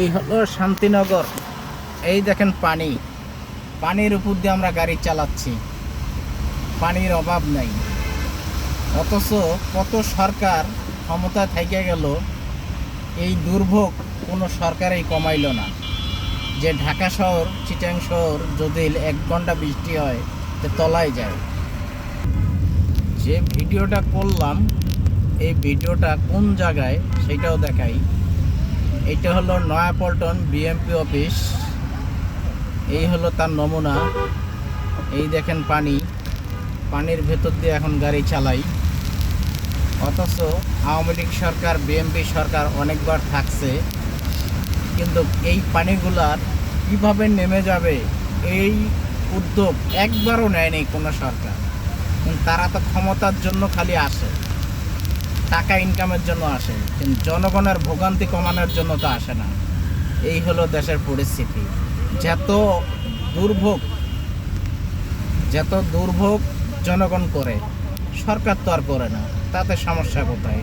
এই হলো শান্তিনগর। এই দেখেন পানি, পানির উপর দিয়ে আমরা গাড়ি চালাচ্ছি, পানির অভাব নাই। অথচ কত সরকার ক্ষমতায় থেকে গেল, এই দুর্ভোগ কোনো সরকারই কমাইল না। যে ঢাকা শহর, চিটাং শহর যদি 1 ঘন্টা বৃষ্টি হয় তো তলায় যায়। যে ভিডিওটা করলাম, এই ভিডিওটা কোন জায়গায় সেটাও দেখাই। এটা হলো নয়াপল্টন বিএমপি অফিস। এই হলো তার নমুনা। এই দেখেন পানি, পানির ভেতর দিয়ে এখন গাড়ি চালাই। অথচ আওয়ামী লীগ সরকার, বিএমপি সরকার অনেকবার থাকছে, কিন্তু এই পানিগুলার কিভাবে নেমে যাবে এই উদ্যোগ একবারও নেয়নি কোনো সরকার। কিন্তু তারা তো ক্ষমতার জন্য খালি আসে, টাকা ইনকামের জন্য আসে, কিন্তু জনগণের ভোগান্তি কমানোর জন্য তো আসে না। এই হলো দেশের পরিস্থিতি। যত দুর্ভোগ জনগণ করে, সরকার তো আর করে না। তাতে সমস্যা কোথায়?